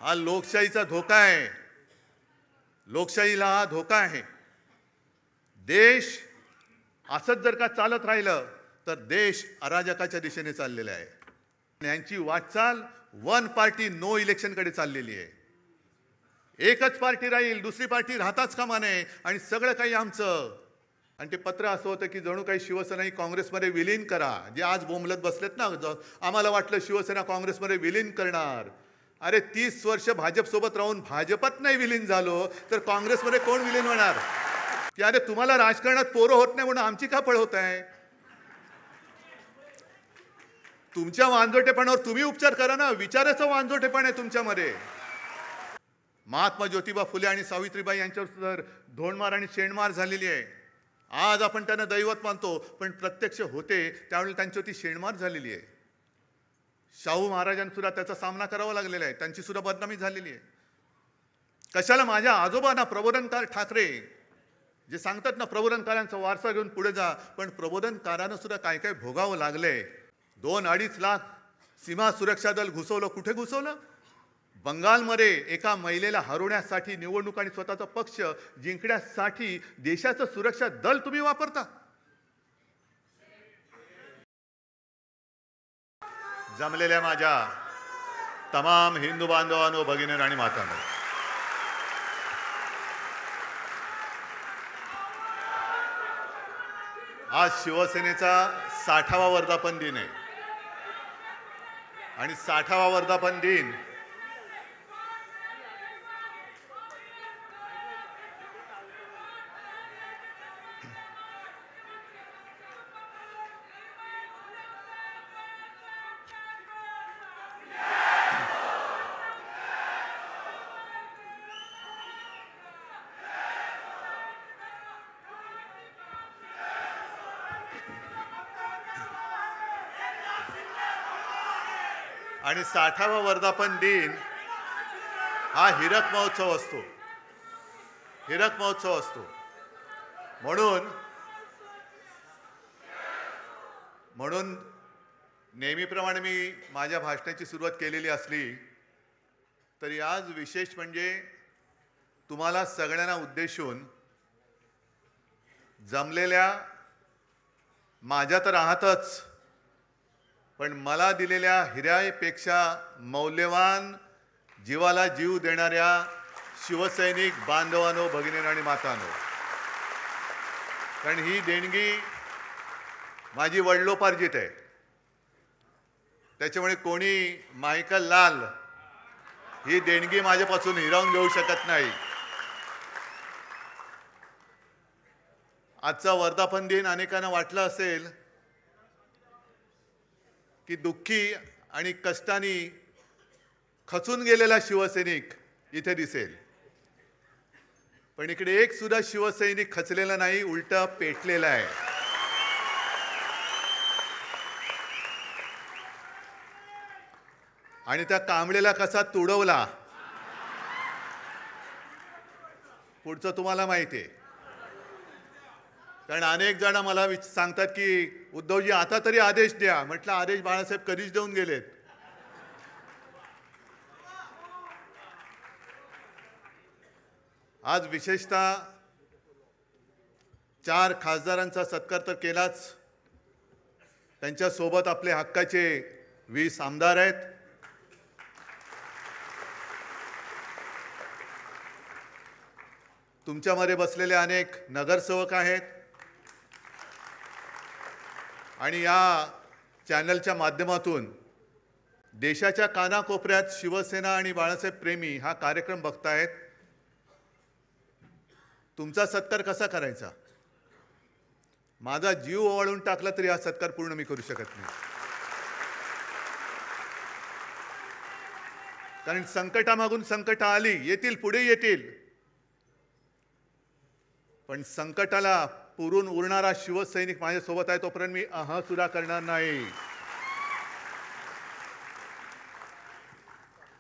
हा लोकशाहीचा धोका आहे. लोकशाहीला हा धोका आहे. देश असंच जर का चालत राहिलं तर देश अराजकाच्या दिशेने चाललेला आहे. यांची वाटचाल वन पार्टी नो इलेक्शन कडे चाललेली आहे. एकच पार्टी राहील, दुसरी पार्टी राहताच कामा नये आणि सगळं काही आमचं. आणि ते पत्र असं होतं की जणू काही शिवसेना ही काँग्रेसमध्ये विलीन करा. जे आज बोंबलत बसलेत ना, आम्हाला वाटलं शिवसेना काँग्रेसमध्ये विलीन करणार. अरे 30 वर्ष भाजप सोबत राहून भाजपात नाही विलीन झालो तर काँग्रेसमध्ये कोण विलीन होणार? की अरे तुम्हाला राजकारणात पोरं होत नाही म्हणून आमची का पळ होत आहे? तुमच्या वांजोटेपणावर तुम्ही उपचार करा ना. विचाराचं वांजोटेपण आहे तुमच्यामध्ये. महात्मा ज्योतिबा फुले आणि सावित्रीबाई यांच्यावर धोंडमार आणि शेणमार झालेली आहे. आज आपण त्यांना दैवत मानतो, पण प्रत्यक्ष होते त्यावेळी त्यांच्यावरती शेणमार झालेली आहे. शाहू महाराजांना त्याचा सामना करावा लागलेला आहे. त्यांची सुद्धा बदनामी झालेली आहे. कशाला माझ्या आजोबांना प्रबोधनकार ठाकरे जे सांगतात ना, प्रबोधनकारांचा वारसा घेऊन पुढे जा, पण प्रबोधनकारांना सुद्धा काय काय भोगावं लागलंय. 2-2.5 लाख सीमा सुरक्षा दल घुसवलं. कुठे घुसवलं? बंगालमध्ये एका महिलेला हरवण्यासाठी निवडणूक आणि स्वतःचा पक्ष जिंकण्यासाठी देशाचं सुरक्षा दल तुम्ही वापरता. जमलेल्या माझ्या तमाम हिंदू बांधवांनो, भगिनींनो आणि मातांनो, आज शिवसेनेचा 60वा वर्धापन दिन आहे. आणि 60वा वर्धापन दिन आणि 60वा वर्धापन दिन हा हिरक महोत्सव असतो. हिरक महोत्सव असतो. म्हणून नेहमीप्रमाणे मी माझ्या भाषणाची सुरुवात केलेली असली तरी आज विशेष म्हणजे तुम्हाला सगळ्यांना उद्देशून जमलेल्या माझ्या तर आहातच, पण मला दिलेल्या हिऱ्यापेक्षा मौल्यवान जीवाला जीव देणाऱ्या शिवसैनिक बांधवांनो, भगिनींनो आणि मातांनो, कारण ही देणगी माझी वडिलोपार्जित आहे. त्याच्यामुळे कोणी मायकल लाल ही देणगी माझ्यापासून हिरावून घेऊ शकत नाही. आजचा वर्धापन दिन अनेकांना वाटलं असेल की दुःखी आणि कष्टाने खचून गेलेला शिवसैनिक इथे दिसेल, पण इकडे एक सुद्धा शिवसैनिक खचलेला नाही, उलटा पेटलेला आहे. आणि त्या कांबळेला कसा तुडवला पुढचं तुम्हाला माहिती आहे. कारण अनेक जण मला सांगतात की उद्धवजी आता तरी आदेश द्या. म्हटलं आदेश बाळासाहेब कधीच देऊन गेलेत. आज विशेषतः 4 खासदारांचा सत्कार तर केलाच, त्यांच्या सोबत आपले हक्काचे 20 आमदार आहेत. तुमच्यामध्ये बसलेले अनेक नगरसेवक आहेत. आणि या चॅनलच्या माध्यमातून देशाच्या कानाकोपऱ्यात शिवसेना आणि बाळासाहेब प्रेमी हा कार्यक्रम बघतायत. तुमचा सत्कार कसा करायचा? माझा जीव ओवाळून टाकला तरी हा सत्कार पूर्ण मी करू शकत नाही. कारण संकटामागून संकट आली, येतील, पुढे येतील, पण संकटाला पुरून उरणारा शिवसैनिक माझ्यासोबत आहे तोपर्यंत मी सुद्धा करणार नाही.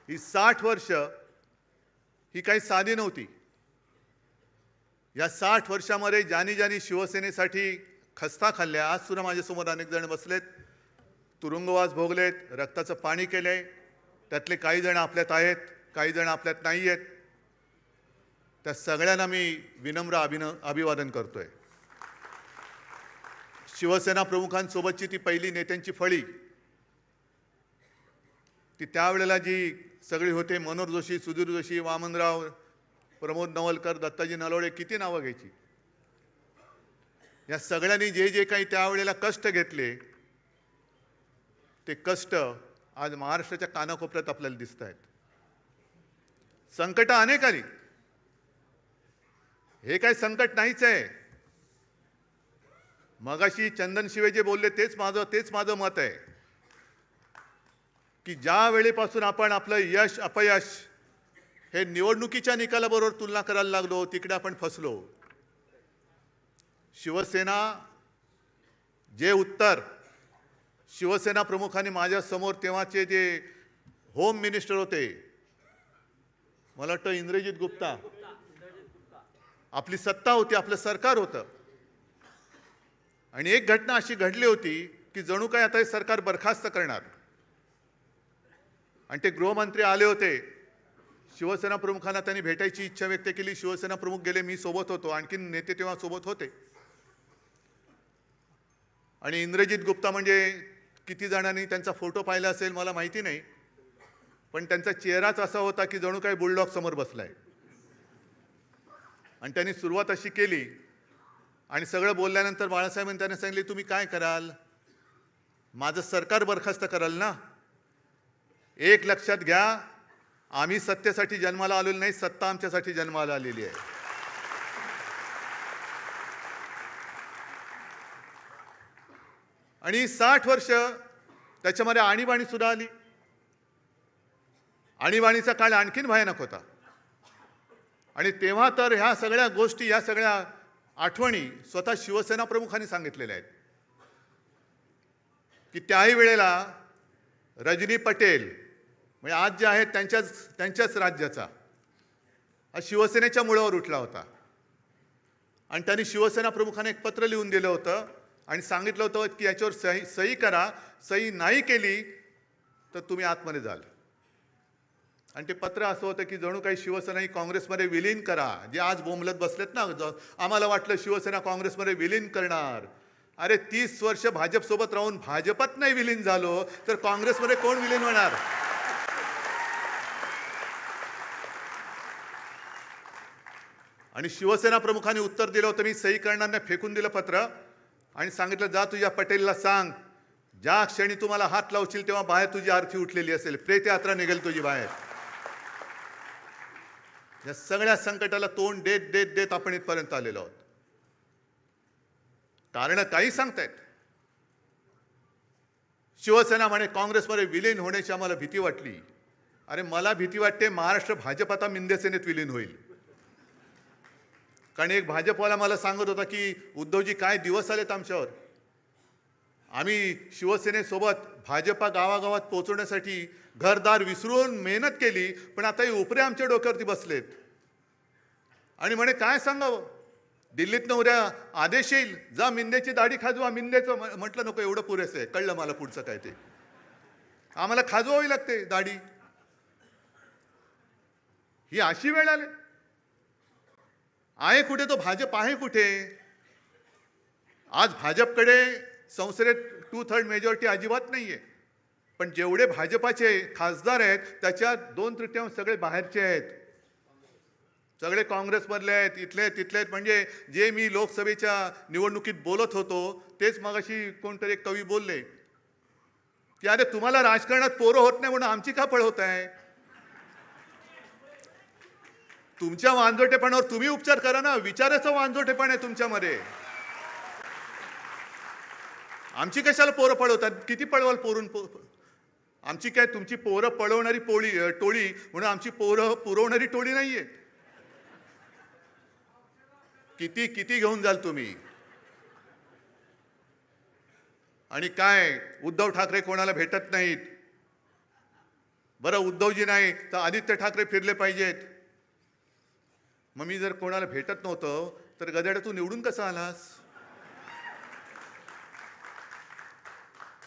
ही 60 वर्ष ही काही साधी नव्हती. या 60 वर्षामध्ये ज्यांनी शिवसेनेसाठी खस्ता खाल्ल्या, आज सुद्धा माझ्यासमोर अनेक जण बसलेत, तुरुंगवास भोगलेत, रक्ताचं पाणी केलंय, त्यातले काही जण आपल्यात आहेत. काही जण आपल्यात नाही आहेत, त्या सगळ्यांना मी विनम्र अभिवादन करतोय. शिवसेना प्रमुखांसोबतची ती पहिली नेत्यांची फळी, ती त्यावेळेला जी सगळी होते, मनोहर जोशी, सुधीर जोशी, वामनराव, प्रमोद नवलकर, दत्ताजी नलोडे, किती नावं घ्यायची. या सगळ्यांनी जे जे काही त्यावेळेला कष्ट घेतले, ते कष्ट आज महाराष्ट्राच्या कानाकोपऱ्यात आपल्याला दिसत आहेत. संकट अनेक आली, हे काही संकट नाहीच आहे. मगाशी चंदन शिवे जे बोलले तेच माझं मत आहे की ज्या वेळेपासून आपण आपलं यश अपयश हे निवडणुकीच्या निकालाबरोबर तुलना करायला लागलो, तिकडे आपण फसलो. शिवसेना जे उत्तर शिवसेना प्रमुखांनी माझ्या समोर तेव्हाचे जे होम मिनिस्टर होते, मला वाटतं इंद्रजित गुप्ता, आपली सत्ता होती, आपलं सरकार होतं, आणि एक घटना अशी घडली होती की जणू काय आता हे सरकार बरखास्त करणार. आणि ते गृहमंत्री आले होते, शिवसेना प्रमुखांना त्यांनी भेटायची इच्छा व्यक्त केली. शिवसेना प्रमुख गेले, मी सोबत होतो, आणखी नेते तेव्हा सोबत होते. आणि इंद्रजित गुप्ता म्हणजे किती जणांनी त्यांचा फोटो पाहिला असेल मला माहिती नाही, पण त्यांचा चेहराच असा होता की जणू काही बुलडॉग समोर बसलाय. आणि त्यांनी सुरुवात अशी केली, आणि सगळं बोलल्यानंतर बाळासाहेबांनी त्यांना सांगितले, तुम्ही काय कराल? माझं सरकार बरखास्त कराल ना? एक लक्षात घ्या, आम्ही सत्तेसाठी जन्माला आलेलो नाही, सत्ता आमच्यासाठी जन्माला आलेली आहे. आणि 60 वर्ष त्याच्यामध्ये आणीबाणी सुद्धा आली. आणीबाणीचा काळ आणखीन भयानक होता. आणि तेव्हा तर ह्या सगळ्या गोष्टी, या सगळ्या आठवणी स्वतः शिवसेना प्रमुखांनी सांगितलेल्या आहेत की त्याही वेळेला रजनी पटेल म्हणजे आज जे आहेत त्यांच्याच राज्याचा हा शिवसेनेच्या मुळावर उठला होता. आणि त्यांनी शिवसेना प्रमुखांना एक पत्र लिहून दिलं होतं आणि सांगितलं होतं की याच्यावर सही करा, सही नाही केली तर तुम्ही आतमध्ये जाल. आणि ते पत्र असं होतं की जणू काही शिवसेना ही काँग्रेसमध्ये विलीन करा. जे आज बोंबलत बसलेत ना, आम्हाला वाटलं शिवसेना काँग्रेसमध्ये विलीन करणार. अरे 30 वर्ष भाजपसोबत राहून भाजपात नाही विलीन झालो तर काँग्रेसमध्ये कोण विलीन होणार? आणि शिवसेना प्रमुखांनी उत्तर दिलं होतं, मी सही करणार नाही, फेकून दिलं पत्र आणि सांगितलं, जा तुझ्या पटेलला सांग, ज्या क्षणी तुम्हाला हात लावशील तेव्हा बाहेर तुझी आरती उठलेली असेल, प्रेत यात्रा निघेल तुझी बाहेर. या सगळ्या संकटाला तोंड देत देत देत आपण इथपर्यंत आलेलो आहोत. कारण काही सांगतायत. शिवसेना म्हणे काँग्रेसमध्ये विलीन होण्याची आम्हाला भीती वाटली. अरे मला भीती वाटते महाराष्ट्र भाजप आता शिवसेनेत विलीन होईल. कारण एक भाजपवाला मला सांगत होता की उद्धवजी काय दिवस आलेत आमच्यावर, आम्ही शिवसेनेसोबत भाजपा गावागावात पोहोचवण्यासाठी घरदार विसरून मेहनत केली, पण आता हे उपरे आमच्या डोक्यावरती बसलेत. आणि म्हणे काय सांगावं, दिल्लीतनं उद्या आदेश येईल, जा मिंदेची दाढी खाजवा. मिंदेचं म्हटलं नको, एवढं पुरेसं आहे, कळलं मला पुढचं काय ते. आम्हाला खाजवावी लागते दाढी. ही अशी वेळ आली. आहे कुठे तो भाजप, आहे कुठे? आज भाजपकडे संसदेत 2/3 मेजॉरिटी अजिबात नाहीये. पण जेवढे भाजपाचे खासदार आहेत त्याच्यात 2/3 सगळे बाहेरचे आहेत, सगळे काँग्रेसमधले आहेत, इथले तिथले आहेत. म्हणजे जे मी लोकसभेच्या निवडणुकीत बोलत होतो तेच मगाशी कोणतरी एक कवी बोलले की अरे तुम्हाला राजकारणात पोरं होत नाही म्हणून आमची का पळवत आहे? तुमच्या वांजोटेपणावर तुम्ही उपचार करा ना. विचाराचं वांजोटेपण आहे तुमच्यामध्ये. आमची कशाला पोरं पळवतात? किती पळवाल पोरून? आमची काय तुमची पोरं पळवणारी टोळी म्हणून आमची पोरं पुरवणारी टोळी नाहीये. किती किती घेऊन जाल तुम्ही? आणि काय उद्धव ठाकरे कोणाला भेटत नाहीत. बरं उद्धवजी नाही तर आदित्य ठाकरे फिरले पाहिजेत. मग मी जर कोणाला भेटत नव्हतो तर गदाड्या तू निवडून कसा आलास?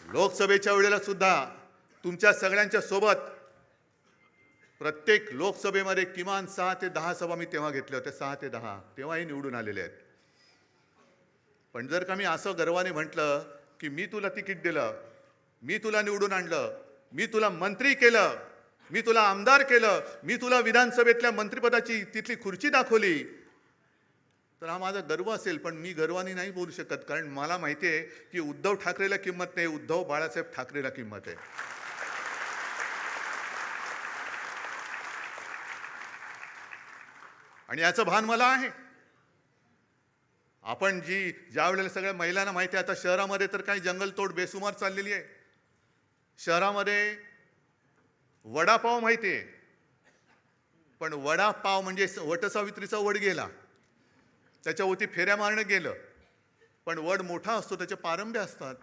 लोकसभेच्या वेळेला सुद्धा तुमच्या सगळ्यांच्या सोबत प्रत्येक लोकसभेमध्ये किमान 6 ते 10 सभा मी तेव्हा घेतल्या होत्या, 6 ते 10, तेव्हाही निवडून आलेले आहेत. पण जर का मी असं गर्वाने म्हटलं की मी तुला तिकीट दिलं, मी तुला निवडून आणलं, मी तुला मंत्री केलं, मी तुला आमदार केलं, मी तुला विधानसभेतल्या मंत्रिपदाची तिथली खुर्ची दाखवली, तर हा माझा गर्व असेल. पण मी गर्वाने नाही बोलू शकत, कारण मला माहिती आहे की उद्धव ठाकरेला किंमत नाही, उद्धव बाळासाहेब ठाकरेला किंमत आहे. आणि याचं भान मला आहे. आपण ज्या वेळेला सगळ्या महिलांना माहिती आहे, आता शहरामध्ये तर काही जंगलतोड बेसुमार चाललेली आहे. शहरामध्ये वडापाव माहिती आहे, पण वडापाव म्हणजे वटसावित्रीचा वड गेला, त्याच्यावरती फेऱ्या मारणं गेलं. पण वड मोठा असतो, त्याचे पारंब्या असतात.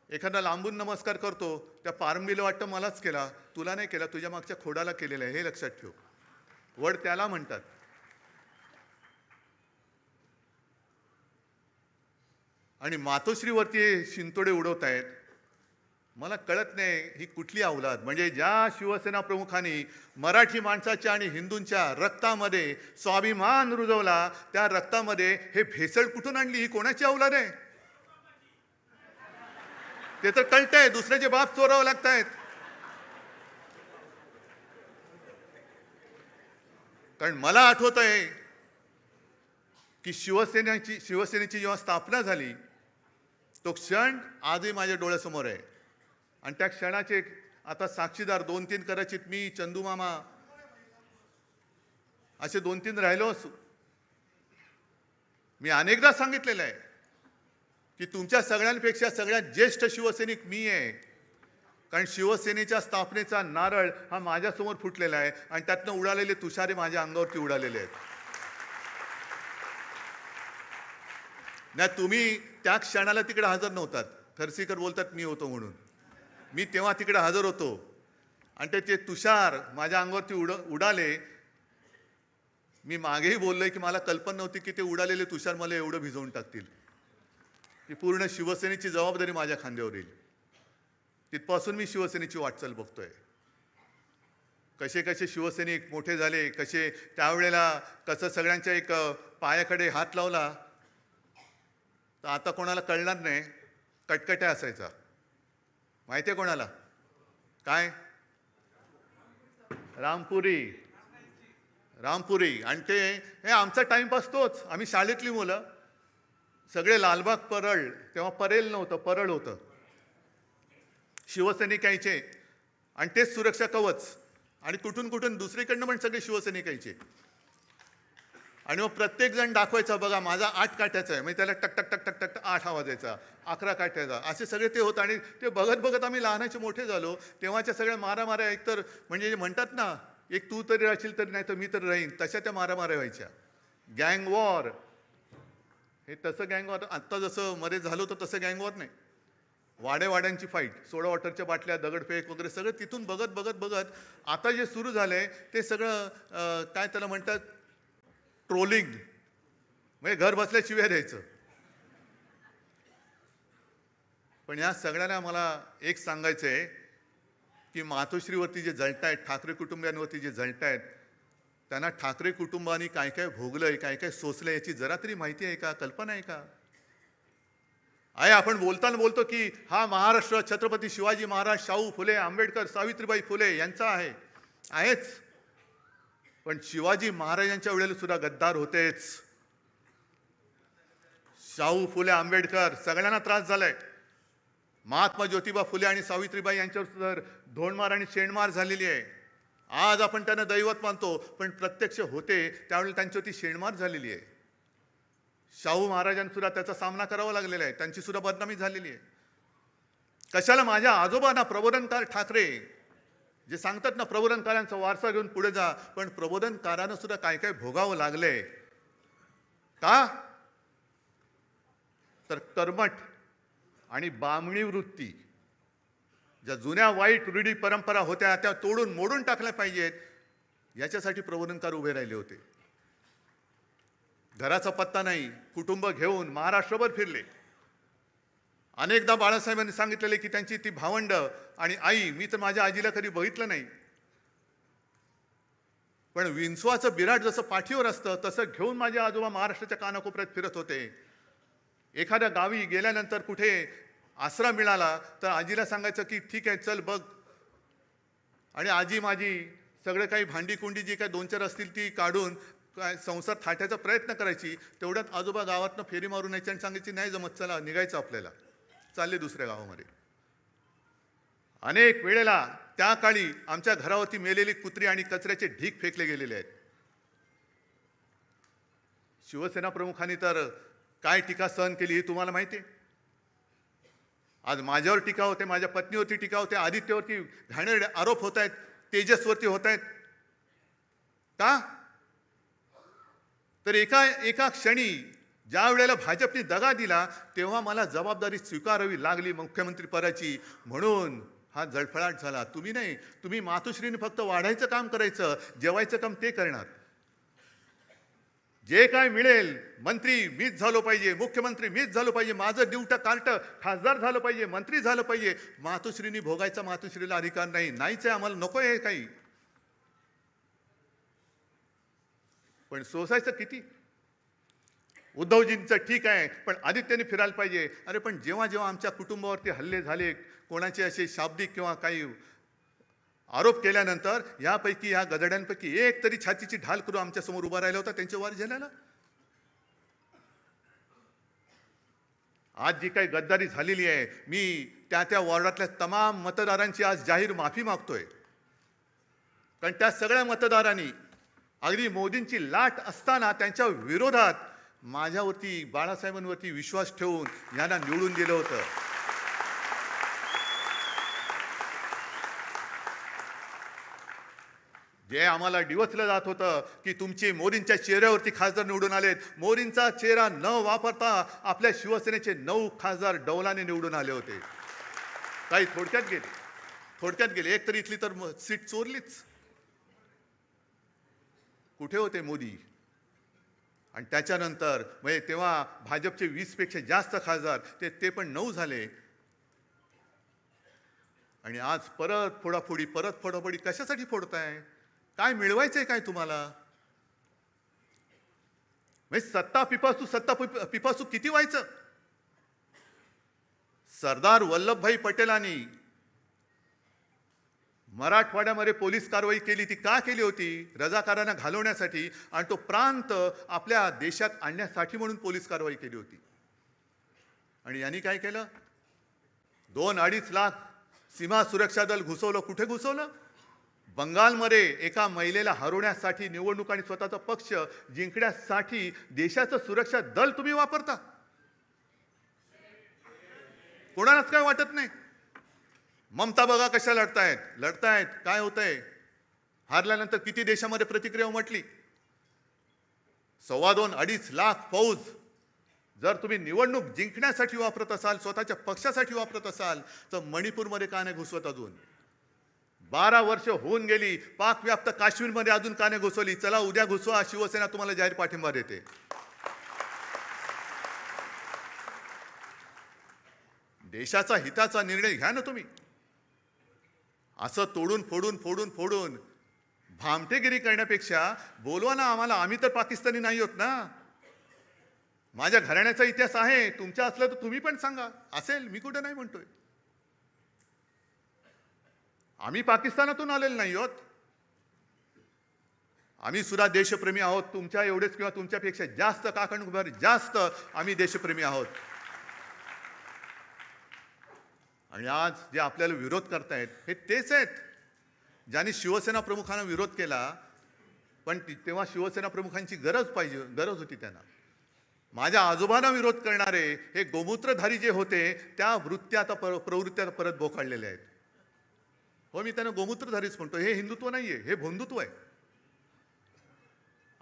एखादा लांबून नमस्कार करतो, त्या पारंबीला वाटतं मलाच केला, तुला नाही केला, तुझ्या मागच्या खोडाला केलेला आहे, हे लक्षात ठेव. वड त्याला म्हणतात. आणि मातोश्रीवरती शिंतोडे उडवत आहेत. मला कळत नाही ही कुठली अवलाद. म्हणजे ज्या शिवसेना प्रमुखांनी मराठी माणसाच्या आणि हिंदूंच्या रक्तामध्ये स्वाभिमान रुजवला, त्या रक्तामध्ये हे भेसळ कुठून आणली? ही कोणाची अवलाद आहे? ते तर कळतंय, दुसऱ्याचे बाप चोरावं लागतायत. कारण मला आठवत आहे की शिवसेनेची जेव्हा स्थापना झाली, तो क्षण आजही माझ्या डोळ्यासमोर आहे. आणि त्या क्षणाचे आता साक्षीदार 2-3 कदाचित मी, चंदूमामा असे 2-3 राहिलो असू. मी अनेकदा सांगितलेलं आहे की तुमच्या सगळ्यांपेक्षा सगळ्यात ज्येष्ठ शिवसैनिक मी आहे. कारण शिवसेनेच्या स्थापनेचा नारळ हा माझ्यासमोर फुटलेला आहे आणि त्यातनं उडालेले तुषारे माझ्या अंगावरती उडालेले आहेत. नाही, तुम्ही त्या क्षणाला तिकडे हजर नव्हतात. खरसीकर बोलतात मी होतो म्हणून. मी तेव्हा तिकडे हजर होतो आणि ते तुषार माझ्या अंगावरती उडाले. मी मागेही बोललोय की मला कल्पना नव्हती की ते उडालेले तुषार मला एवढं भिजवून टाकतील, की पूर्ण शिवसेनेची जबाबदारी माझ्या खांद्यावर येईल. तिथपासून मी शिवसेनेची वाटचाल बघतोय. कसे कसे शिवसैनिक मोठे झाले, कसे त्यावेळेला कसं सगळ्यांच्या एक पायाकडे हात लावला तर आता कोणाला कळणार नाही, कटकट्या असायचा. माहिती आहे कोणाला? काय? रामपुरी. आणि ते हे आमचा टाइमपास तोच. आम्ही शाळेतली मुलं सगळे लालबाग परळ, तेव्हा परेल नव्हतं, परळ होतं. शिवसैनिक यायचे आणि तेच सुरक्षा कवच. आणि कुठून कुठून दुसरीकडनं पण सगळे शिवसैनिक यायचे. आणि मग प्रत्येक जण दाखवायचा, बघा माझा 8 काठ्याचा आहे. म्हणजे त्याला टक टक टक टक टक 8 आवाज यायचा, 11 काठ्याचा, असे सगळे ते होतं. आणि ते बघत बघत आम्ही लहानाचे मोठे झालो. तेव्हाच्या सगळ्या मारामाऱ्या एकतर म्हणजे म्हणतात ना, एक तू तरी राहशील तरी नाही तर मी तर राहीन, तशा त्या मारामाऱ्या व्हायच्या. गँग वॉर, हे तसं गँग वॉर आत्ता जसं मध्ये झालं होतं तसं गँग वॉर नाही. वाड्यांची फाईट, सोडा वॉटरच्या बाटल्या, दगडफेक वगैरे सगळं तिथून बघत बघत बघत आता जे सुरू झालंय ते सगळं काय त्याला म्हणतात, ट्रोलिंग. म्हणजे घर बसल्या शिव्या द्यायचं. पण या सगळ्यांना मला एक सांगायचं आहे की मातोश्रीवरती जे जळतायत, ठाकरे कुटुंबियांवरती जे जळतायत, त्यांना ठाकरे कुटुंबाने काय काय भोगलंय, काय काय सोसलंय याची जरा तरी माहिती आहे का, कल्पना आहे का? आपण बोलताना बोलतो की हा महाराष्ट्र छत्रपती शिवाजी महाराज, शाहू फुले, आंबेडकर, सावित्रीबाई फुले यांचा आहेच. पण शिवाजी महाराजांच्या वेळेला सुद्धा गद्दार होतेच. शाहू फुले, आंबेडकर सगळ्यांना त्रास झालाय. महात्मा ज्योतिबा फुले आणि सावित्रीबाई यांच्यावर सुद्धा धोंडमार आणि शेणमार झालेली आहे. आज आपण त्यांना दैवत मानतो, पण प्रत्यक्ष होते त्यावेळेला त्यांच्यावरती शेणमार झालेली आहे. शाहू महाराजांना सुद्धा त्याचा सामना करावा लागलेला आहे, त्यांची सुद्धा बदनामी झालेली आहे. कशाला माझ्या आजोबांना प्रबोधनकार ठाकरे जे सांगतात ना, प्रबोधनकारांचा वारसा घेऊन पुढे जा, पण प्रबोधनकारांना सुद्धा काय काय भोगावं लागलंय का? तर कर्मठ आणि बामणी वृत्ती, ज्या जुन्या वाईट रूढी परंपरा होत्या त्या तोडून मोडून टाकल्या पाहिजेत, याच्यासाठी प्रबोधनकार उभे राहिले होते. घराचा पत्ता नाही, कुटुंब घेऊन महाराष्ट्रभर फिरले. अनेकदा बाळासाहेबांनी सांगितलेले की त्यांची ती भावंड आणि आई, मी तर माझ्या आजीला कधी बघितलं नाही, पण विंचवाचं बिराट जसं पाठीवर असतं तसं घेऊन माझे आजोबा महाराष्ट्राच्या कानाकोपऱ्यात फिरत होते. एखाद्या गावी गेल्यानंतर कुठे आसरा मिळाला तर आजीला सांगायचं की ठीक आहे चल बघ, आणि आजी माझी सगळे काही भांडी कुंडी जी काही 2-4 असतील ती काढून काय संसार थाटायचा प्रयत्न करायची. तेवढ्यात आजोबा गावातनं फेरी मारून यायची आणि सांगायची नाही जमत, चला निघायचं आपल्याला, चालले दुसऱ्या गावामध्ये. अनेक वेळेला त्या काळी आमच्या घरावरती मेलेली कुत्री आणि कचऱ्याचे ढीग फेकले गेलेले आहेत. शिवसेना प्रमुखांनी तर काय टीका सहन केली हे तुम्हाला माहिती आहे. आज माझ्यावर टीका होते, माझ्या पत्नीवरती टीका होते, आदित्यवरती घाणेरडे आरोप होत आहेत, तेजसवरती होत आहेत. का तर एका एका क्षणी ज्या वेळेला भाजपने दगा दिला तेव्हा मला जबाबदारी स्वीकारावी लागली मुख्यमंत्री पदाची, म्हणून हा जळफळाट झाला. तुम्ही नाही, तुम्ही मातोश्रीने फक्त वाढायचं काम करायचं, जेवायचं काम ते करणार. जे काय मिळेल, मंत्री मीच झालो पाहिजे, मुख्यमंत्री मीच झालो पाहिजे, माझं ड्युटा कार्ट खासदार झालं पाहिजे, मंत्री झालं पाहिजे, मातोश्रीनी भोगायचा मातोश्रीला अधिकार नाही. नाहीच आहे, आम्हाला नको आहे काही. पण सोसायचं किती? उद्धवजींचं ठीक आहे पण आदित्यने फिरायला पाहिजे. अरे पण जेव्हा जेव्हा आमच्या कुटुंबावरती हल्ले झाले, कोणाचे असे शाब्दिक किंवा काही आरोप केल्यानंतर यापैकी या गदड्यांपैकी एक तरी छातीची ढाल करून आमच्या समोर उभा राहिला होता त्यांच्या वार झाल्याला. आज जी काही गद्दारी झालेली आहे, मी त्या त्या वॉर्डातल्या तमाम मतदारांची आज जाहीर माफी मागतोय. कारण त्या सगळ्या मतदारांनी अगदी मोदींची लाट असताना त्यांच्या विरोधात माझ्यावरती, बाळासाहेबांवरती विश्वास ठेवून यांना निवडून दिलं होतं. जे आम्हाला डिवचलं जात होतं की तुमचे मोदींच्या चेहऱ्यावरती खासदार निवडून आलेत, मोदींचा चेहरा न वापरता आपल्या शिवसेनेचे 9 खासदार डौलाने निवडून आले होते. काही थोडक्यात गेले. एक तरी इथली तर सीट चोरलीच. कुठे होते मोदी? आणि त्याच्यानंतर म्हणजे तेव्हा भाजपचे 20 पेक्षा जास्त खासदार ते पण 9 झाले. आणि आज परत फोडाफोडी कशासाठी फोडताय? काय मिळवायचंय काय तुम्हाला? म्हणजे सत्ता पिपासू किती व्हायचं? सरदार वल्लभभाई पटेलांनी मराठवाड्यामध्ये पोलीस कारवाई केली, ती का केली होती? रजाकारांना घालवण्यासाठी आणि तो प्रांत आपल्या देशात आणण्यासाठी म्हणून पोलीस कारवाई केली होती. आणि यांनी काय केलं? 2-2.5 लाख सीमा सुरक्षा दल घुसवलं. कुठे घुसवलं? बंगालमध्ये एका महिलेला हरवण्यासाठी निवडणूक आणि स्वतःचा पक्ष जिंकण्यासाठी देशाचं सुरक्षा दल तुम्ही वापरता. कोणालाच काय वाटत नाही. ममता बघा कशा लढतायत. काय होतंय? हारल्यानंतर किती देशामध्ये प्रतिक्रिया उमटली. 2.25-2.5 लाख फौज जर तुम्ही निवडणूक जिंकण्यासाठी वापरत असाल, स्वतःच्या पक्षासाठी वापरत असाल, तर मणिपूरमध्ये का नाही घुसवत? अजून 12 वर्ष होऊन गेली. पाकव्याप्त काश्मीरमध्ये अजून का नाही घुसवली? चला उद्या घुसवा, शिवसेना तुम्हाला जाहीर पाठिंबा देते. देशाचा हिताचा निर्णय घ्या ना तुम्ही. असं तोडून फोडून भामटेगिरी करण्यापेक्षा बोलवा ना आम्हाला. आम्ही तर पाकिस्तानी नाही होत ना. माझ्या घराण्याचा इतिहास आहे, तुमच्या असलं तर तुम्ही पण सांगा. असेल, मी कुठे नाही म्हणतोय. आम्ही पाकिस्तानातून आलेलो नाही आहोत. आम्ही सुद्धा देशप्रेमी आहोत. तुमच्या एवढेच किंवा तुमच्यापेक्षा जास्त काकणभर जास्त आम्ही देशप्रेमी आहोत. आणि आज जे आपल्याला विरोध करतायत हे तेच आहेत ज्यांनी शिवसेना प्रमुखांना विरोध केला. पण तेव्हा शिवसेना प्रमुखांची गरज होती त्यांना. माझ्या आजोबांना विरोध करणारे हे गोमूत्रधारी जे होते त्या प्रवृत्त्या परत बोकाळलेल्या आहेत. हो, मी त्यांना गोमूत्रधारीच म्हणतो. हे हिंदुत्व नाहीये, हे भोंदुत्व आहे.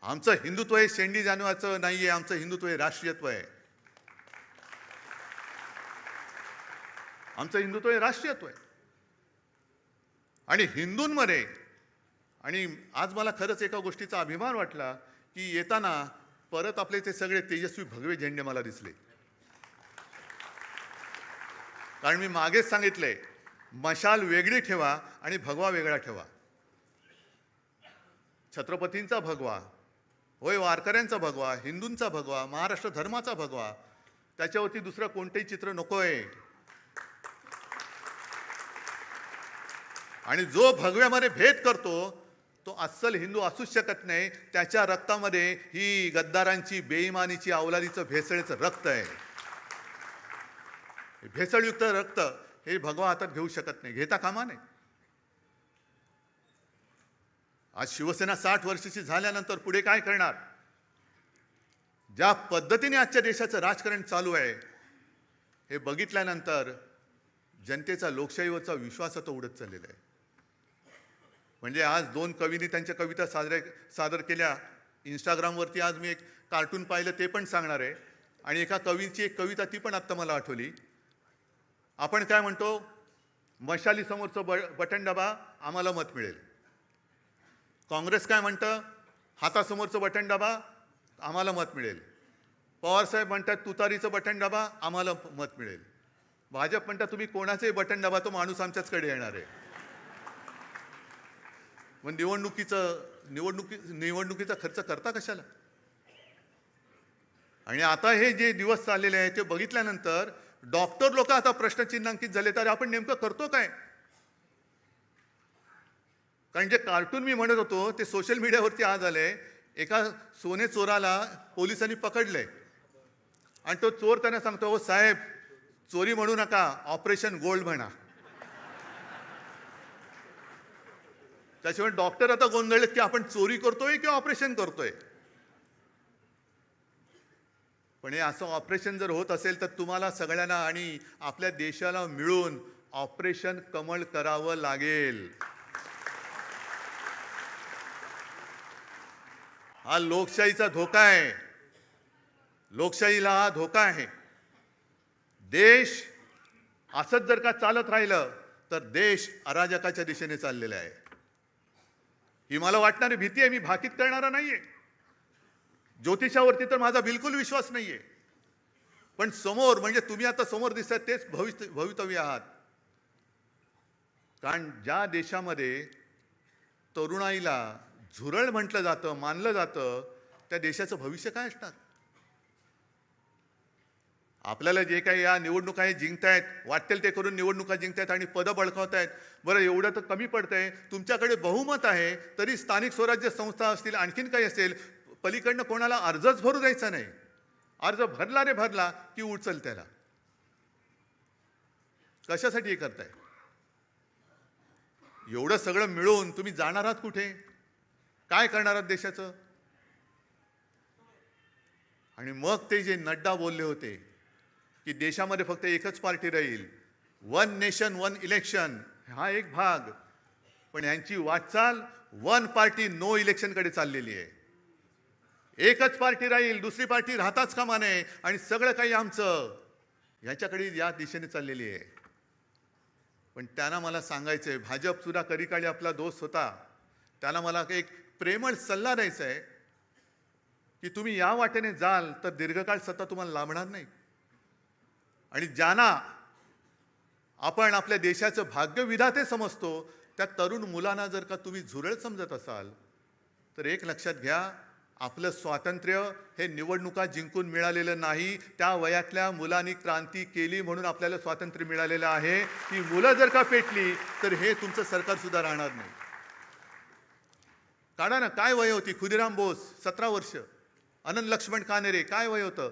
आमचं हिंदुत्व हे शेंडी जाणवाचं नाहीये. आमचं हिंदुत्व हे राष्ट्रीयत्व आहे. आमचं हिंदुत्व हे राष्ट्रीयत्व आहे. आणि हिंदूंमध्ये, आणि आज मला खरंच एका गोष्टीचा अभिमान वाटला की येताना परत आपले ते सगळे तेजस्वी भगवे झेंडे मला दिसले. कारण मी मागेच सांगितलंय, मशाल वेगळी ठेवा आणि भगवा वेगळा ठेवा. छत्रपतींचा भगवा, होय वारकऱ्यांचा भगवा, हिंदूंचा भगवा, महाराष्ट्र धर्माचा भगवा, त्याच्यावरती दुसरं कोणतेही चित्र नकोय. आणि जो भगव्यामध्ये भेद करतो तो अस्सल हिंदू असूच शकत नाही. त्याच्या रक्तामध्ये ही गद्दारांची, बेईमानीची, अवलादीचं, भेसळीचं रक्त आहे. भेसळयुक्त रक्त हे भगवा हातात घेऊ शकत नाही, घेता कामा नये. आज शिवसेना 60 वर्षाची झाल्यानंतर पुढे काय करणार? ज्या पद्धतीने आजच्या देशाचं राजकारण चालू आहे हे बघितल्यानंतर जनतेचा लोकशाहीवरचा विश्वास आता उडत चाललेला आहे. म्हणजे आज 2 कवींनी त्यांच्या कविता सादर केल्या. इंस्टाग्रामवरती आज मी एक कार्टून पाहिलं, ते पण सांगणार आहे. आणि एका कवीची एक कविता ती पण आत्ता मला आठवली. आपण काय म्हणतो? मशाली समोरचं बटन दाबा आम्हाला मत मिळेल. काँग्रेस काय म्हणतं? हातासमोरचं बटन दाबा आम्हाला मत मिळेल. पवारसाहेब म्हणतात तुतारीचं बटन दाबा आम्हाला मत मिळेल. भाजप म्हणतात तुम्ही कोणाचंही बटन दाबा, तो माणूस आमच्याचकडे येणार आहे. मग निवडणुकीचा खर्च करता कशाला? आणि आता हे जे दिवस चाललेले आहेत ते बघितल्यानंतर डॉक्टर लोक आता प्रश्नचिन्हांकित झाले, तर आपण नेमकं करतो काय? कारण जे कार्टून मी म्हणत होतो ते सोशल मीडियावरती आज आले. एका सोने चोराला पोलिसांनी पकडले आणि तो चोर त्यांना सांगतो, हो साहेब चोरी म्हणू नका, ऑपरेशन गोल्ड म्हणा. त्याशिवाय डॉक्टर आता गोंधळलेत की आपण चोरी करतोय की ऑपरेशन करतोय. पण हे असं ऑपरेशन जर होत असेल तर तुम्हाला सगळ्यांना आणि आपल्या देशाला मिळून ऑपरेशन कमळ करावं लागेल. हा लोकशाहीचा धोका आहे. लोकशाहीला हा धोका आहे. देश असंच जर का चालत राहिलं तर देश अराजकाच्या दिशेने चाललेला आहे. ही मला वाटणारी भीती आहे. मी भाकीत करणारा नाहीये. ज्योतिषावरती तर माझा बिलकुल विश्वास नाहीये. पण समोर, म्हणजे तुम्ही आता समोर दिसतात तेच भवितव्य आहात. कारण ज्या देशामध्ये तरुणाईला झुरळ म्हटलं जातं, मानलं जातं, त्या देशाचं भविष्य काय असणार? आपल्याला जे काही या निवडणुका जिंकतायत, वाटेल ते करून निवडणुका जिंकतायत आणि पदं बळकावतायत. बरं एवढं तर कमी पडतंय, तुमच्याकडे बहुमत आहे तरी स्थानिक स्वराज्य संस्था असतील, आणखीन काही असेल, पलीकडनं कोणाला अर्जच भरू द्यायचा नाही. अर्ज भरला रे भरला की उचल त्याला. कशासाठी हे करताय? एवढं सगळं मिळून तुम्ही जाणार आहात कुठे? काय करणार आहात देशाचं? आणि मग ते जे नड्डा बोलले होते की देशामध्ये फक्त एकच पार्टी राहील, 1 नेशन 1 इलेक्शन, हा एक भाग. पण यांची वाटचाल 1 पार्टी नो इलेक्शन कडे चाललेली आहे. एकच पार्टी राहील, दुसरी पार्टी राहताच कामा नये आणि सगळं काही आमचं, याच्याकडे या दिशेने चाललेली आहे. पण त्यांना मला सांगायचंय, भाजप सुद्धा कधीकाळी आपला दोस्त होता, त्यांना मला एक प्रेमळ सल्ला द्यायचा आहे की तुम्ही या वाटेने जाल तर दीर्घकाळ सत्ता तुम्हाला लाभणार नाही. आणि ज्यांना आपण आपल्या देशाचं भाग्यविधाते समजतो त्या तरुण मुलांना जर का तुम्ही झुरळ समजत असाल तर एक लक्षात घ्या, आपलं स्वातंत्र्य हे निवडणुका जिंकून मिळालेलं नाही. त्या वयातल्या मुलांनी क्रांती केली म्हणून आपल्याला स्वातंत्र्य मिळालेलं आहे. ती मुलं जर का पेटली तर हे तुमचं सरकार सुद्धा राहणार नाही. काढा ना, काय वय होती? खुदिराम बोस 17 वर्ष, अनंत लक्ष्मण कानेरे काय वय होतं?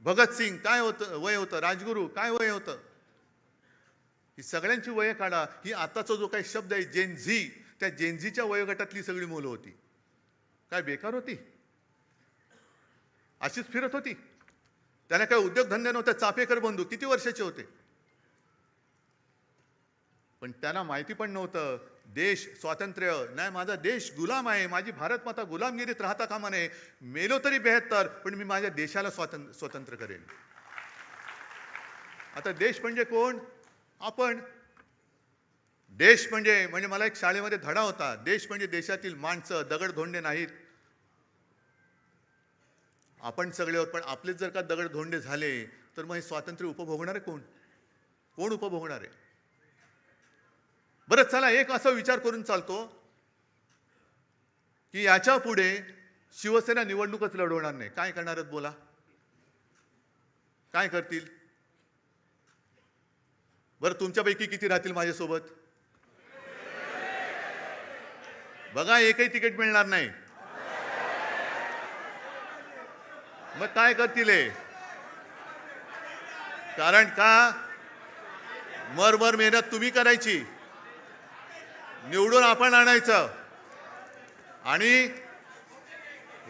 भगतसिंग काय वय होतं? राजगुरू काय वय होतं? ही सगळ्यांची वय काढा. ही आताचा जो काही शब्द आहे जेनझी, त्या जेनझीच्या वयोगटातली सगळी मुलं होती. काय बेकार होती? अशीच फिरत होती? त्यांना काय उद्योगधंदे नव्हते? चाफेकर बंधू किती वर्षाचे होते? पण त्यांना माहिती पण नव्हतं देश स्वातंत्र्य नाही, माझा देश गुलाम आहे, माझी भारत माता गुलामगिरीत राहता कामा नये. मेलो तरी 72, पण मी माझ्या देशाला स्वतंत्र करेन. आता देश म्हणजे कोण? आपण. देश म्हणजे मला एक शाळेमध्ये धडा होता, देश म्हणजे देशातील माणसं, दगडधोंडे नाहीत. आपण सगळे आहोत, पण आपलेच जर का दगडधोंडे झाले तर मग हे स्वातंत्र्य उपभोगणार आहे कोण? कोण उपभोगणार आहे? बरं चला, एक असा विचार करून चालतो, की याच्या पुढे शिवसेना निवडणूकच लढवणार नाही. काय करणार आहेत बोला? काय करतील? बरं तुमच्यापैकी किती राहतील माझ्यासोबत? बघा एकही तिकीट मिळणार नाही. मग काय करतील हे? कारण का मरमर मेहनत तुम्ही करायची, निवडून आपण आणायचं आणि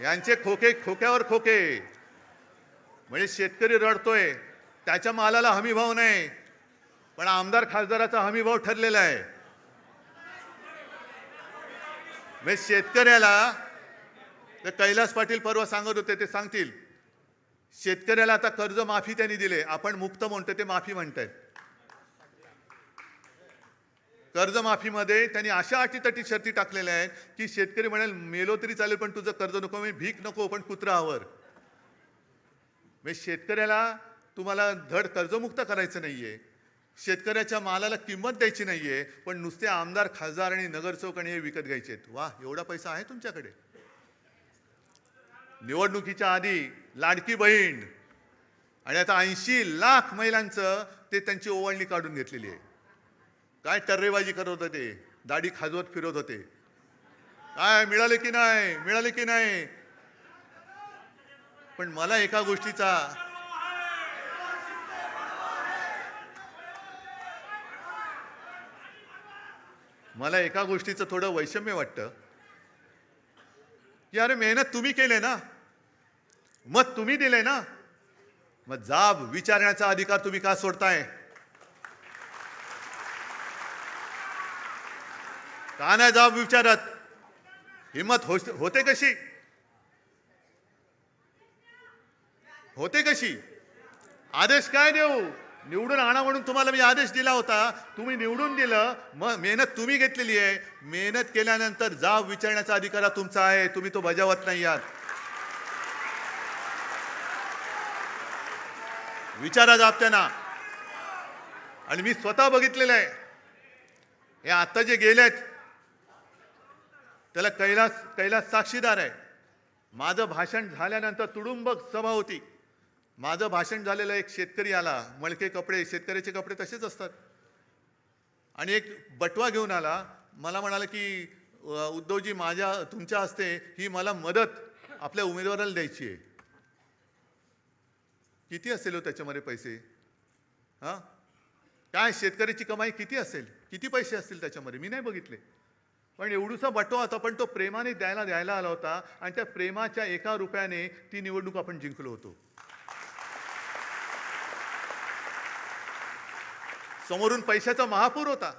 यांचे खोके खोक्यावर खोके. म्हणजे शेतकरी रडतोय, त्याच्या मालाला हमी भाव नाही, पण आमदार खासदाराचा हमी भाव ठरलेला आहे. म्हणजे शेतकऱ्याला ते कैलास पाटील परवा सांगत होते, ते सांगतील शेतकऱ्याला आता कर्जमाफी त्यांनी दिले. आपण मुक्त म्हणतो, ते माफी म्हणतायत. कर्जमाफीमध्ये त्यांनी अशा अटीतटी शर्ती टाकलेल्या आहेत की शेतकरी म्हणाल मेलो तरी चालेल पण तुझं कर्ज नको, म्हणजे भीक नको पण कुत्रा आवर. म्हणजे शेतकऱ्याला तुम्हाला धड कर्जमुक्त करायचं नाहीये, शेतकऱ्याच्या मालाला किंमत द्यायची नाहीये, पण नुसते आमदार खासदार आणि नगरसेवक आणि हे विकत घ्यायचे आहेत. वा, एवढा पैसा आहे तुमच्याकडे? निवडणुकीच्या आधी लाडकी बहीण आणि आता 80 लाख महिलांचं ते त्यांची ओवाळणी काढून घेतलेली आहे. काय टर्रेबाजी करत होते ते, दाढी खाजवत फिरत होते. काय मिळाले की नाही, मिळाले की नाही? पण मला एका गोष्टीचं थोडं वैषम्य वाटतं की अरे मेहनत तुम्ही केले ना, मत तुम्ही दिले ना, मग जाब विचारण्याचा अधिकार तुम्ही का सोडताय? का नाही जाब विचारत? हिम्मत होते कशी? होते कशी? आदेश काय देऊ? निवडून आणा म्हणून तुम्हाला मी आदेश दिला होता, तुम्ही निवडून दिलं, मग मेहनत तुम्ही घेतलेली आहे. मेहनत केल्यानंतर जाब विचारण्याचा अधिकार तुमचा आहे, तुम्ही तो बजावत नाही आहात. विचारा जाब त्यांना. आणि मी स्वतः बघितलेलं आहे, हे आता जे गेलेत त्याला कैलास साक्षीदार आहे. माझं भाषण झाल्यानंतर तुडुंब सभा होती. माझं भाषण झालेलं एक शेतकरी आला, मळके कपडे, शेतकऱ्याचे कपडे तसेच असतात, आणि एक बटवा घेऊन आला. मला म्हणाला की उद्धवजी तुमच्या हस्ते ही मला मदत आपल्या उमेदवाराला द्यायची आहे. किती असेल हो त्याच्यामध्ये पैसे? हां, काय शेतकऱ्याची कमाई किती असेल, किती पैसे असतील त्याच्यामध्ये? मी नाही बघितले, पण एवढूसा बटवा होता, पण तो प्रेमाने द्यायला आला होता आणि त्या प्रेमाच्या 1 रुपयाने ती निवडणूक आपण जिंकलो होतो. समोरून पैशाचा महापूर होता,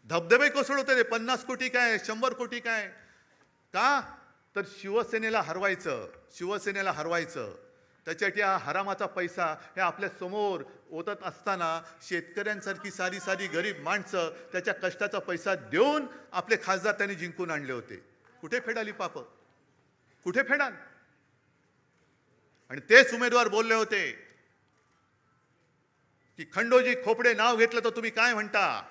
धबधबे कोसळत होते. 50 कोटी काय, 100 कोटी काय? का तर शिवसेनेला हरवायचं. त्याच्यासाठी हा हरामाचा पैसा हे आपल्या समोर ओतत असताना शेतकऱ्यांसारखी सारी गरीब माणसं त्याच्या कष्टाचा पैसा देऊन आपले खासदार त्यांनी जिंकून आणले होते. कुठे फेडाली पाप? कुठे फेडाल? आणि तेच उमेदवार बोलले होते की खंडोजी खोपडे नाव घेतलं तर तुम्ही काय म्हणता?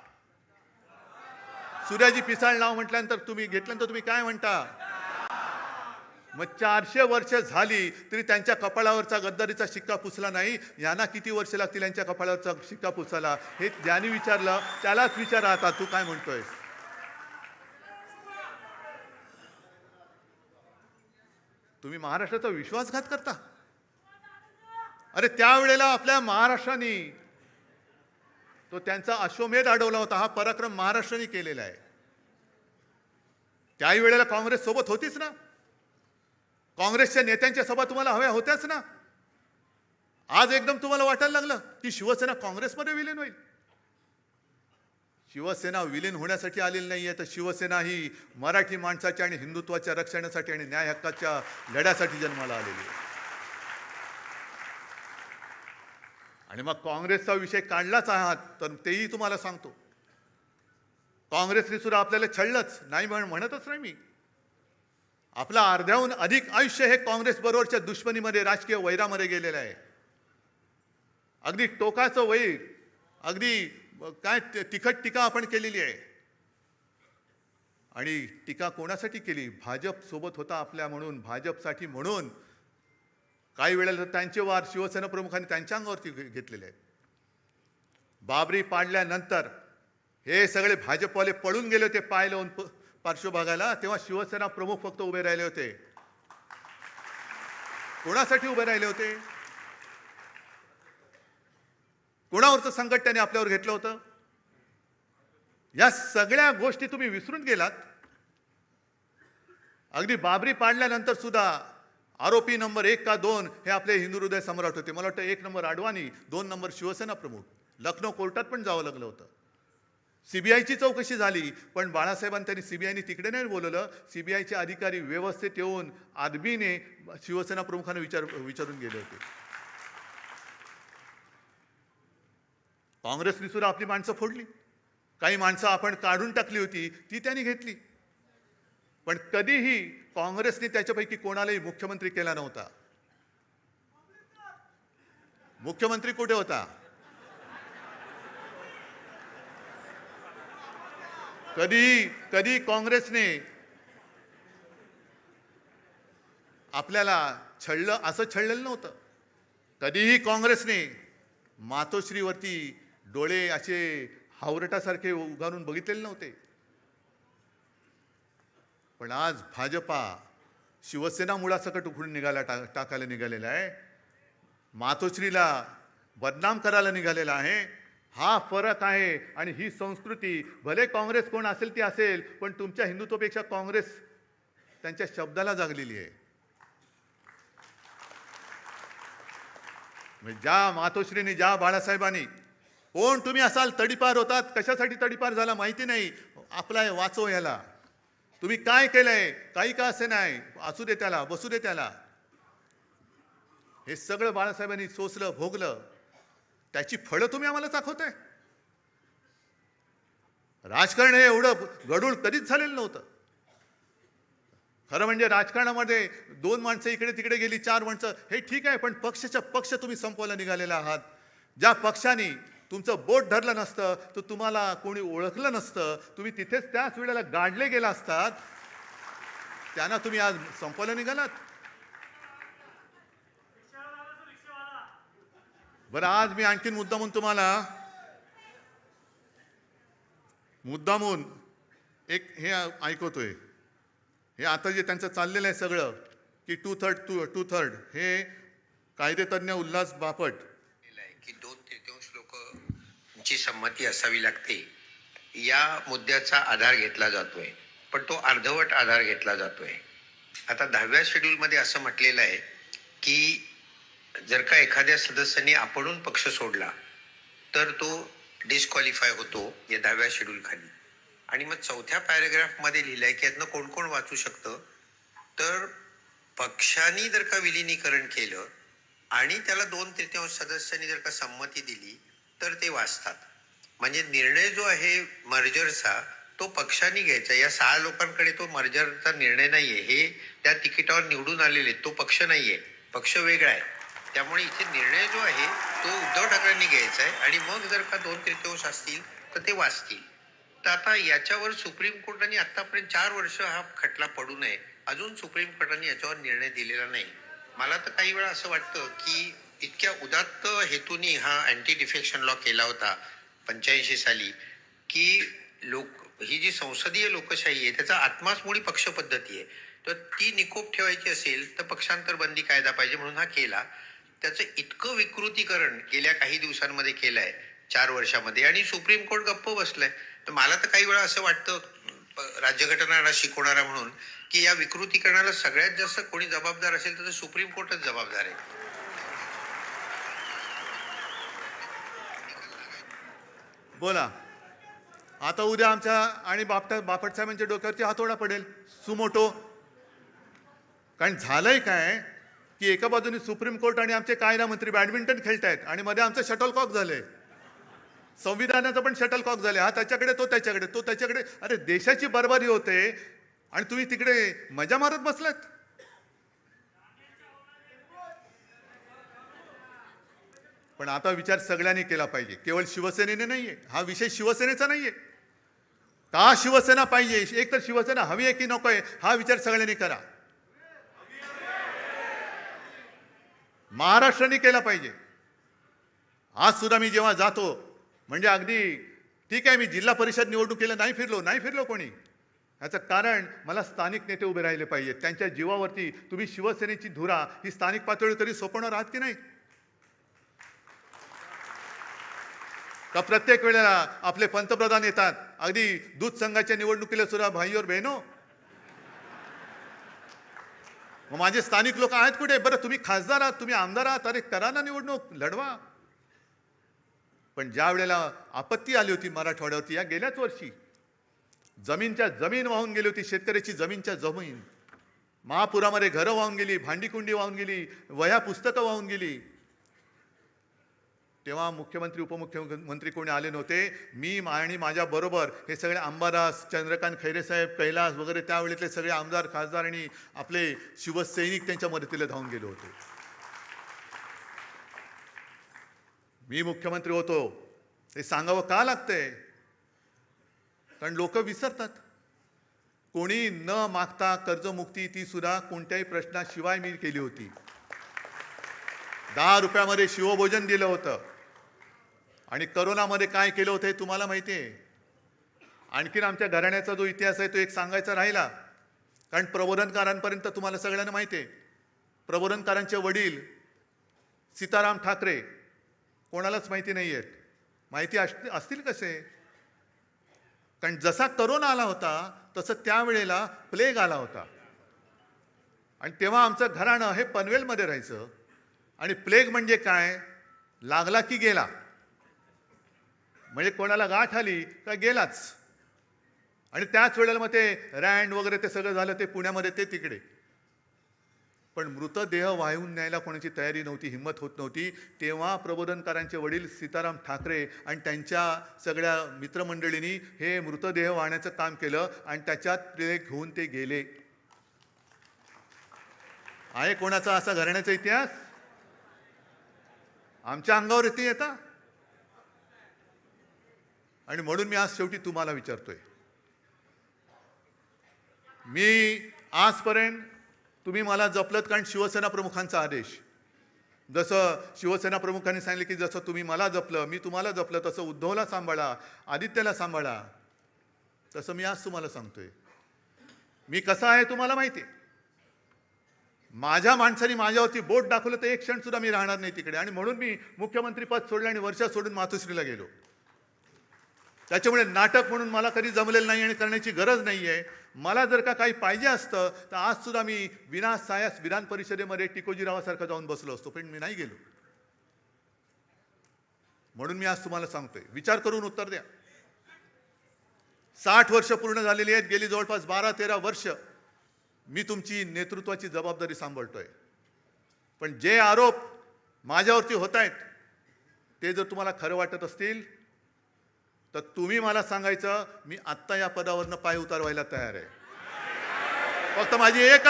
सूर्याजी पिसाळ नाव म्हटल्यानंतर तुम्ही काय म्हणता? मग 400 वर्ष झाली तरी त्यांच्या कपाळावरचा गद्दारीचा शिक्का पुसला नाही. यांना किती वर्ष लागतील यांच्या कपाळावरचा शिक्का पुसायला? हे ज्यांनी विचारलं त्यालाच विचारा आता, तू काय म्हणतोयस? तुम्ही महाराष्ट्राचा विश्वासघात करता. अरे त्यावेळेला आपल्या महाराष्ट्राने तो त्यांचा अश्वमेध अडवला होता. हा पराक्रम महाराष्ट्राने केलेला आहे. त्याही वेळेला काँग्रेस सोबत होतीच ना, काँग्रेसच्या नेत्यांच्या सभा तुम्हाला हव्या होत्याच ना. आज एकदम तुम्हाला वाटायला लागलं की शिवसेना काँग्रेसमध्ये विलीन होईल. शिवसेना विलीन होण्यासाठी आलेली नाहीये, तर शिवसेना ही मराठी माणसाच्या आणि हिंदुत्वाच्या रक्षणासाठी आणि न्याय हक्काच्या लढ्यासाठी जन्माला आलेली आहे. आणि मग काँग्रेसचा विषय काढलाच आहात तर तेही तुम्हाला सांगतो, काँग्रेसने सुद्धा आपल्याला छळलंच नाही, म्हणतच नाही मी. आपलं अर्ध्याहून अधिक आयुष्य हे काँग्रेस बरोबरच्या दुश्मनीमध्ये, राजकीय वैरामध्ये गेलेलं आहे. अगदी टोकाचं वैर, अगदी काय तिखट टीका आपण केलेली आहे. आणि टीका कोणासाठी केली? भाजप सोबत होता आपल्या म्हणून, भाजपसाठी म्हणून. काही वेळेला त्यांचे वार शिवसेना प्रमुखांनी त्यांच्या अंगावरती घेतलेले आहेत. बाबरी पाडल्यानंतर हे सगळे भाजपवाले पळून गेले होते पाय लावून पार्श्व भागाला, तेव्हा शिवसेना प्रमुख फक्त उभे राहिले होते. कोणासाठी उभे राहिले होते? कोणावरचं संकट त्याने आपल्यावर घेतलं होतं? या सगळ्या गोष्टी तुम्ही विसरून गेलात. अगदी बाबरी पाडल्यानंतर सुद्धा आरोपी नंबर 1 का 2 हे आपले हिंदू हृदय सम्राट होते. मला वाटतं 1 नंबर अडवाणी, 2 नंबर शिवसेना प्रमुख. लखनौ कोर्टात पण जावं लागलं होतं. सीबीआयची चौकशी झाली, पण बाळासाहेबांनी त्यांनी सीबीआयने तिकडे नाही बोलवलं. सीबीआयचे अधिकारी व्यवस्थित येऊन आदबीने शिवसेना प्रमुखांना विचारून गेले होते. काँग्रेसने सुद्धा आपली माणसं फोडली. काही माणसं आपण काढून टाकली होती, ती त्यांनी घेतली. पण कधीही काँग्रेसने त्याच्यापैकी कोणालाही मुख्यमंत्री केला नव्हता. मुख्यमंत्री कुठे होता? कधी काँग्रेसने आपल्याला छळलं असं छळलेलं नव्हतं. कधीही काँग्रेसने मातोश्रीवरती डोळे असे हावरटासारखे उगारून बघितलेले नव्हते. पण आज भाजपा शिवसेना मुळासकट उखडून टाकायला निघालेला आहे. मातोश्रीला बदनाम करायला निघालेला आहे. हा फरक आहे. आणि ही संस्कृती भले काँग्रेस कोण असेल ती असेल, पण तुमच्या हिंदुत्वापेक्षा काँग्रेस त्यांच्या शब्दाला जागलेली आहे. ज्या मातोश्रीने, ज्या बाळासाहेबांनी, कोण तुम्ही असाल तडीपार होतात, कशासाठी तडीपार झाला माहिती नाही, आपला वाचव याला. तुम्ही काय केलंय, काही का असे नाही, असू दे त्याला, बसू दे त्याला. हे सगळं बाळासाहेबांनी सोसलं, भोगलं. त्याची फळं तुम्ही आम्हाला दाखवताय. राजकारण हे एवढं गडूळ कधीच झालेलं नव्हतं. खरं म्हणजे राजकारणामध्ये 2 माणसं इकडे तिकडे गेली, 4 माणसं, हे ठीक आहे, पण पक्ष तुम्ही संपवायला निघालेला आहात. ज्या पक्षाने तुमचं बोट धरलं नसतं, तर तुम्हाला कोणी ओळखलं नसतं, तुम्ही तिथेच त्याच वेळेला गाडले गेला असतात, त्यांना तुम्ही आज संपवायला निघालात. बरं, आज मी आणखीन मुद्दामून एक हे ऐकवतोय. हे आता जे त्यांचं चाललेलं आहे सगळं, की टू थर्ड हे कायदेतज्ञ उल्हास बापट की 2/3 लोकांची संमती असावी लागते, या मुद्द्याचा आधार घेतला जातोय. पण तो अर्धवट आधार घेतला जातोय. आता 10व्या शेड्यूलमध्ये असं म्हटलेलं आहे की जर का एखाद्या सदस्याने आपणून पक्ष सोडला तर तो डिस्क्वालिफाय होतो या 10व्या शेड्यूल खाली. आणि मग 4थ्या पॅरेग्राफमध्ये लिहिलंय की यातनं कोण कोण वाचू शकतं, तर पक्षाने जर का विलिनीकरण केलं आणि त्याला 2/3 सदस्यांनी जर का संमती दिली तर ते वाचतात. म्हणजे निर्णय जो आहे मर्जरचा तो पक्षाने घ्यायचा. या 6 लोकांकडे तो मर्जरचा निर्णय नाहीये. हे त्या तिकिटावर निवडून आलेले, तो पक्ष नाहीये, पक्ष वेगळा आहे. त्यामुळे इथे निर्णय जो आहे तो उद्धव ठाकरेंनी घ्यायचा आहे. आणि मग जर का 2/3 असतील तर ते वाचतील. तर आता याच्यावर सुप्रीम कोर्टाने आतापर्यंत 4 वर्ष हा खटला पडू नये, अजून सुप्रीम कोर्टाने याच्यावर निर्णय दिलेला नाही. मला तर काही वेळा असं वाटतं की इतक्या उदात्त हेतूने हा अँटी डिफेक्शन लॉ केला होता 85 साली, की ही जी संसदीय लोकशाही आहे त्याचा आत्माच मुळी पक्ष पद्धती आहे. तर ती निकोप ठेवायची असेल तर पक्षांतर बंदी कायदा पाहिजे म्हणून हा केला. त्याचं इतकं विकृतीकरण गेल्या काही दिवसांमध्ये केलंय 4 वर्षामध्ये, आणि सुप्रीम कोर्ट गप्प बसलंय. तर मला तर काही वेळा असं वाटतं राज्यघटना शिकवणारा म्हणून, की या विकृतीकरणाला सगळ्यात जास्त कोणी जबाबदार असेल तर सुप्रीम कोर्टच जबाबदार आहे. बोला. आता उद्या आमच्या आणि बापट साहेबांच्या डोक्यावरती हातोडा पडेल, सुमोटो. कारण झालंय काय की एका बाजूने सुप्रीम कोर्ट आणि आमचे कायदा मंत्री बॅडमिंटन खेळतायत आणि मध्ये आमचं शटलकॉक झालंय. संविधानाचं पण शटलकॉक झाले. हा त्याच्याकडे, तो त्याच्याकडे, तो त्याच्याकडे. अरे देशाची बरबारी होते आणि तुम्ही तिकडे मजा मारत बसलात. पण आता विचार सगळ्यांनी केला पाहिजे, केवळ शिवसेनेने नाहीये. हा विषय शिवसेनेचा नाहीये. का शिवसेना पाहिजे, एक तर शिवसेना हवी आहे की नको आहे हा विचार सगळ्यांनी करा. महाराष्ट्राने केला पाहिजे. आज सुद्धा मी जेव्हा जातो म्हणजे अगदी ठीक आहे, मी जिल्हा परिषद निवडणुकीला नाही फिरलो कोणी. याचं कारण मला स्थानिक नेते उभे राहिले पाहिजेत. त्यांच्या जीवावरती तुम्ही शिवसेनेची धुरा ही स्थानिक पातळीवर तरी सोपवणार आहात की नाही? का प्रत्येक वेळेला आपले पंतप्रधान येतात, अगदी दूध संघाच्या निवडणुकीला सुद्धा भाई और बहिनो. मग माझे स्थानिक लोक आहेत कुठे? बरं तुम्ही खासदार आहात, तुम्ही आमदार आहात, अरे करा ना निवडणूक, लढवा. पण ज्या वेळेला आपत्ती आली होती मराठवाड्यावरती, या गेल्याच वर्षी जमीनच्या जमीन वाहून गेली होती, शेतकऱ्याची जमीनच्या जमीन. महापुरामध्ये घरं वाहून गेली, भांडीकुंडी वाहून गेली, वह्या पुस्तकं वाहून गेली. तेव्हा मुख्यमंत्री उपमुख्यमंत्री कोणी आले नव्हते. मी आणि माझ्या बरोबर हे सगळे अंबादास, चंद्रकांत खैरेसाहेब, कैलास वगैरे त्यावेळेतले सगळे आमदार, खासदार आणि आपले शिवसैनिक त्यांच्या मदतीला धावून गेले होते. मी मुख्यमंत्री होतो हे सांगावं का लागतंय? कारण लोक विसरतात. कोणी न मागता कर्जमुक्ती ती सुद्धा कोणत्याही प्रश्नाशिवाय मी केली होती. 10 रुपयामध्ये शिवभोजन दिलं होतं. आणि करोनामध्ये काय केलं होतं हे तुम्हाला माहिती आहे. आणखीन आमच्या घराण्याचा जो इतिहास आहे तो एक सांगायचा राहिला. कारण प्रबोधनकारांपर्यंत तुम्हाला सगळ्यांना माहिती आहे. प्रबोधनकारांचे वडील सीताराम ठाकरे कोणालाच माहिती नाही आहेत. माहिती असतील कसे? कारण जसा करोना आला होता तसं त्यावेळेला प्लेग आला होता. आणि तेव्हा आमचं घराणं हे पनवेलमध्ये राहायचं. आणि प्लेग म्हणजे काय? लागला की गेला. म्हणजे कोणाला गाठ आली का गेलाच. आणि त्याच वेळेला मग ते रँड वगैरे ते सगळं झालं ते पुण्यामध्ये ते तिकडे. पण मृतदेह वाहून न्यायला कोणाची तयारी नव्हती, हिंमत होत नव्हती. तेव्हा प्रबोधनकारांचे वडील सीताराम ठाकरे आणि त्यांच्या सगळ्या मित्रमंडळींनी हे मृतदेह वाहण्याचं काम केलं आणि त्याच्यात ते घेऊन ते गेले. आहे कोणाचा असा घराण्याचा इतिहास? आमच्या अंगावर येते येता. आणि म्हणून मी आज शेवटी तुम्हाला विचारतोय, मी आजपर्यंत तुम्ही मला जपलत कारण शिवसेना प्रमुखांचा आदेश. जसं शिवसेना प्रमुखांनी सांगितलं की जसं तुम्ही मला जपलं, मी तुम्हाला जपलं, तसं उद्धवला सांभाळा, आदित्यला सांभाळा, तसं मी आज तुम्हाला सांगतोय. मी कसा आहे तुम्हाला माहिती आहे. माझ्या माणसाने माझ्यावरती बोट दाखवलं तर एक क्षण सुद्धा मी राहणार नाही तिकडे. आणि म्हणून मी मुख्यमंत्री पद सोडलं आणि वर्षा सोडून मातोश्रीला गेलो. त्याच्यामुळे नाटक म्हणून मला कधी जमलेलं नाही आणि करण्याची गरज नाही आहे. मला जर का काही पाहिजे असतं तर आज सुद्धा मी विनासायास विधान परिषदेमध्ये टिकोजीरावासारखं जाऊन बसलो असतो, पण मी नाही गेलो. म्हणून मी आज तुम्हाला सांगतोय, विचार करून उत्तर द्या. 60 वर्ष पूर्ण झालेली आहेत. गेली जवळपास 12-13 वर्ष मी तुमची नेतृत्वाची जबाबदारी सांभाळतोय. पण जे आरोप माझ्यावरती होत आहेत ते जर तुम्हाला खरं वाटत असतील तर तुम्ही मला सांगायचं, मी आत्ता या पदावरनं पाय उतारवायला तयार आहे. फक्त माझी एक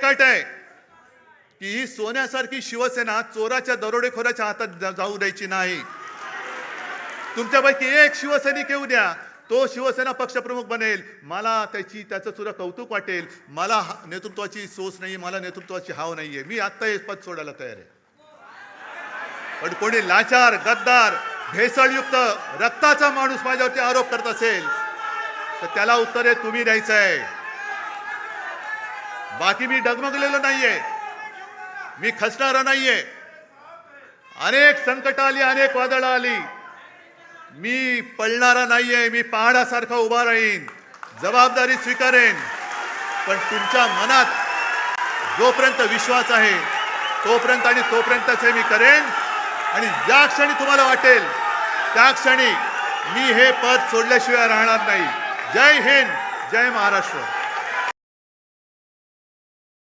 अट आहे की ही सोन्यासारखी शिवसेना चोराच्या दरोडेखोराच्या हातात जाऊ द्यायची नाही. तुमच्यापैकी एक शिवसैनिक येऊ द्या, तो शिवसेना पक्षप्रमुख बनेल, मला त्याचं सुद्धा कौतुक वाटेल. मला नेतृत्वाची सोच नाही, मला नेतृत्वाची हाव नाहीये. मी आत्ता हे पद सोडायला तयार आहे. पण कोणी लाचार, गद्दार, भेसळयुक्त रक्ताचा माणूस माझ्यावरती आरोप करत असेल तर त्याला उत्तर तुम्ही द्यायचं आहे. बाकी मी डगमगलेलो नाहीये, मी खचणारा नाहीये. अनेक संकट आली, अनेक वादळं आली, मी पळणारा नाहीये. मी पहाडासारखा उभा राहीन, जबाबदारी स्वीकारेन. पण तुमच्या मनात जोपर्यंत विश्वास आहे तोपर्यंतच हे मी करेन. आणि ज्या क्षणी तुम्हाला वाटेल त्या क्षणी मी हे पद सोडल्याशिवाय राहणार नाही. जय हिंद, जय महाराष्ट्र.